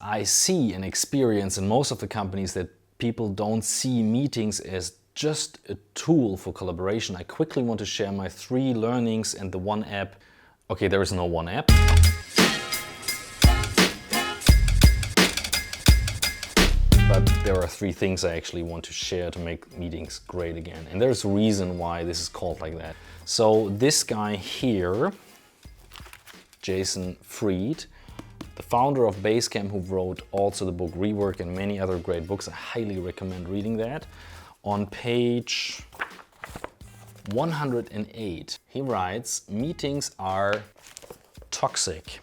I see and experience in most of the companies that people don't see meetings as just a tool for collaboration. I quickly want to share my 3 learnings and the one app. Okay, there is no one app. But there are 3 things I actually want to share to make meetings great again. And there's a reason why this is called like that. So this guy here, Jason Fried, the founder of Basecamp, who wrote also the book ReWork and many other great books. I highly recommend reading that. On page 108, he writes, meetings are toxic.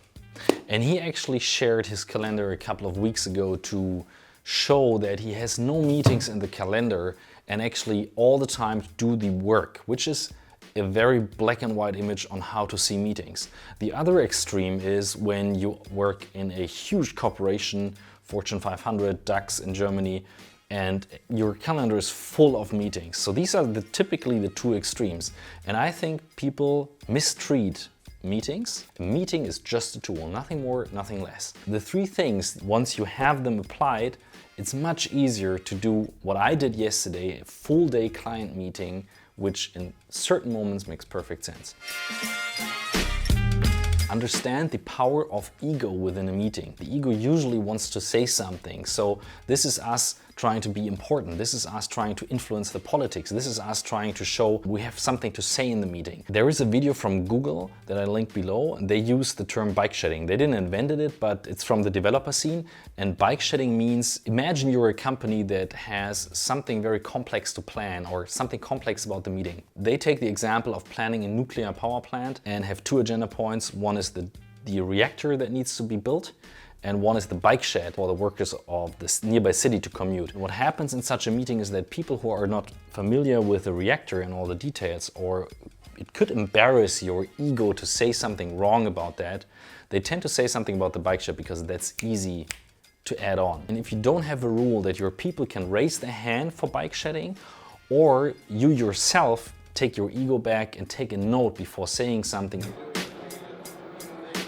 And he actually shared his calendar a couple of weeks ago to show that he has no meetings in the calendar and actually all the time do the work, which is a very black and white image on how to see meetings. The other extreme is when you work in a huge corporation, Fortune 500, DAX in Germany, and your calendar is full of meetings. So these are typically the 2 extremes. And I think people mistreat meetings. A meeting is just a tool, nothing more, nothing less. The 3 things, once you have them applied, it's much easier to do what I did yesterday, a full day client meeting, which in certain moments makes perfect sense. Understand the power of ego within a meeting. The ego usually wants to say something. So this is us trying to be important. This is us trying to influence the politics. This is us trying to show we have something to say in the meeting. There is a video from Google that I linked below, and they use the term bike shedding. They didn't invent it, but it's from the developer scene. And bike shedding means, imagine you're a company that has something very complex to plan or something complex about the meeting. They take the example of planning a nuclear power plant and have 2 agenda points. One is the reactor that needs to be built, and one is the bike shed for the workers of this nearby city to commute. And what happens in such a meeting is that people who are not familiar with the reactor and all the details, or it could embarrass your ego to say something wrong about that, they tend to say something about the bike shed because that's easy to add on. And if you don't have a rule that your people can raise their hand for bike shedding, or you yourself take your ego back and take a note before saying something,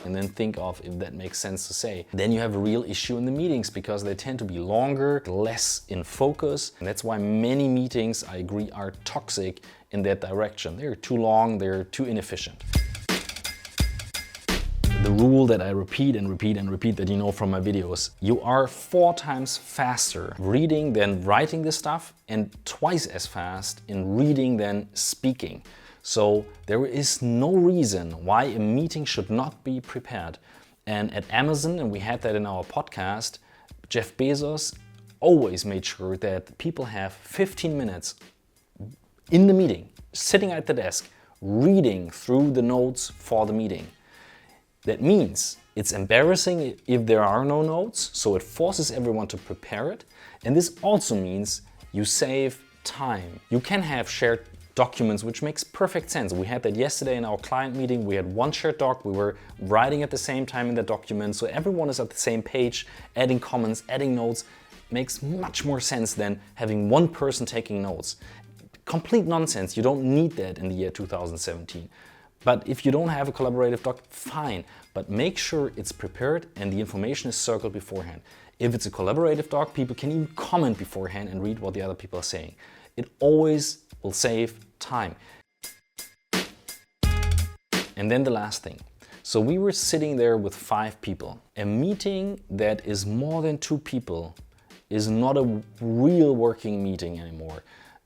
and then think of if that makes sense to say, then you have a real issue in the meetings because they tend to be longer, less in focus. And that's why many meetings, I agree, are toxic in that direction. They're too long, they're too inefficient. The rule that I repeat and repeat and repeat that you know from my videos, you are 4 times faster reading than writing this stuff and twice as fast in reading than speaking. So there is no reason why a meeting should not be prepared. And at Amazon, and we had that in our podcast, Jeff Bezos always made sure that people have 15 minutes in the meeting, sitting at the desk, reading through the notes for the meeting. That means it's embarrassing if there are no notes, so it forces everyone to prepare it. And this also means you save time. You can have shared documents, which makes perfect sense. We had that yesterday in our client meeting. We had one shared doc. We were writing at the same time in the document. So everyone is at the same page, adding comments, adding notes. Makes much more sense than having one person taking notes. Complete nonsense. You don't need that in the year 2017. But if you don't have a collaborative doc, fine. But make sure it's prepared and the information is circled beforehand. If it's a collaborative doc, people can even comment beforehand and read what the other people are saying. It always will save time. And then the last thing. So we were sitting there with 5 people. A meeting that is more than 2 people is not a real working meeting anymore.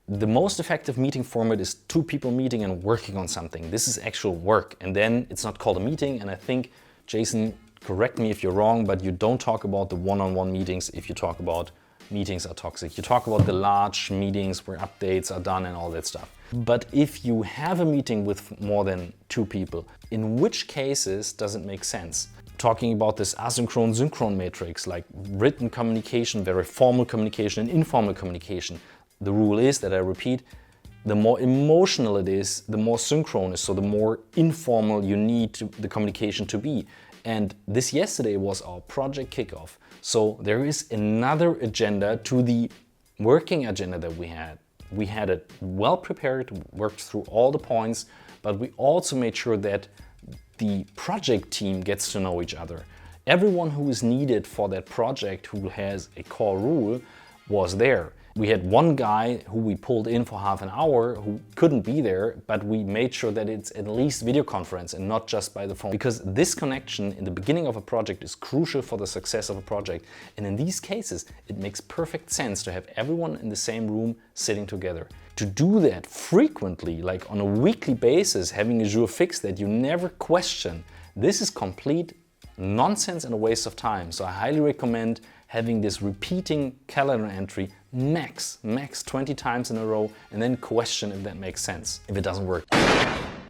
The most effective meeting format is 2 people meeting and working on something. This is actual work. And then it's not called a meeting. And I think, Jason, correct me if you're wrong, but you don't talk about the one-on-one meetings if you talk about meetings are toxic. You talk about the large meetings where updates are done and all that stuff. But if you have a meeting with more than 2 people, in which cases does it make sense? Talking about this asynchronous synchrone matrix, like written communication, very formal communication and informal communication. The rule is that I repeat, the more emotional it is, the more synchronous, so the more informal you need the communication to be. And this yesterday was our project kickoff. So there is another agenda to the working agenda that we had. We had it well prepared, worked through all the points, but we also made sure that the project team gets to know each other. Everyone who is needed for that project who has a core rule was there. We had one guy who we pulled in for half an hour who couldn't be there, but we made sure that it's at least video conference and not just by the phone. Because this connection in the beginning of a project is crucial for the success of a project. And in these cases, it makes perfect sense to have everyone in the same room sitting together. To do that frequently, like on a weekly basis, having a jour fix that you never question, this is complete nonsense and a waste of time. So I highly recommend having this repeating calendar entry max 20 times in a row, and then question if that makes sense. If it doesn't work,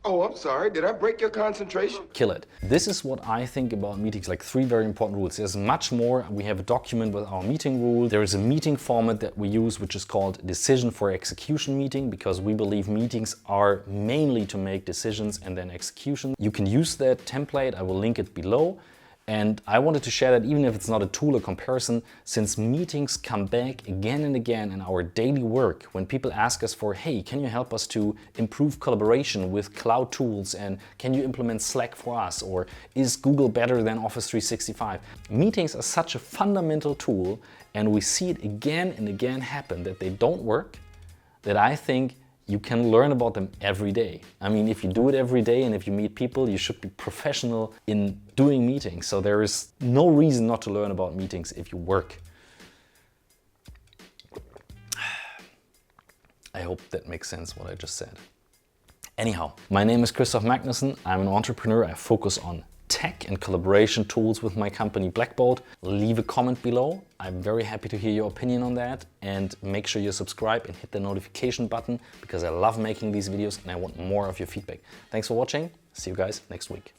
oh, I'm sorry, did I break your concentration? Kill it. This is what I think about meetings, like 3 very important rules. There's much more. We have a document with our meeting rules. There is a meeting format that we use, which is called decision for execution meeting, because we believe meetings are mainly to make decisions and then execution. You can use that template. I will link it below. And I wanted to share that, even if it's not a tool or comparison, since meetings come back again and again in our daily work. When people ask us for, hey, can you help us to improve collaboration with cloud tools, and can you implement Slack for us, or is Google better than Office 365? Meetings are such a fundamental tool, and we see it again and again happen that they don't work, that I think you can learn about them every day. I mean, if you do it every day and if you meet people, you should be professional in doing meetings. So there is no reason not to learn about meetings if you work. I hope that makes sense what I just said. Anyhow, my name is Christoph Magnussen. I'm an entrepreneur. I focus on tech and collaboration tools with my company Blackbolt. Leave a comment below. I'm very happy to hear your opinion on that, and make sure you subscribe and hit the notification button, because I love making these videos and I want more of your feedback. Thanks for watching. See you guys next week.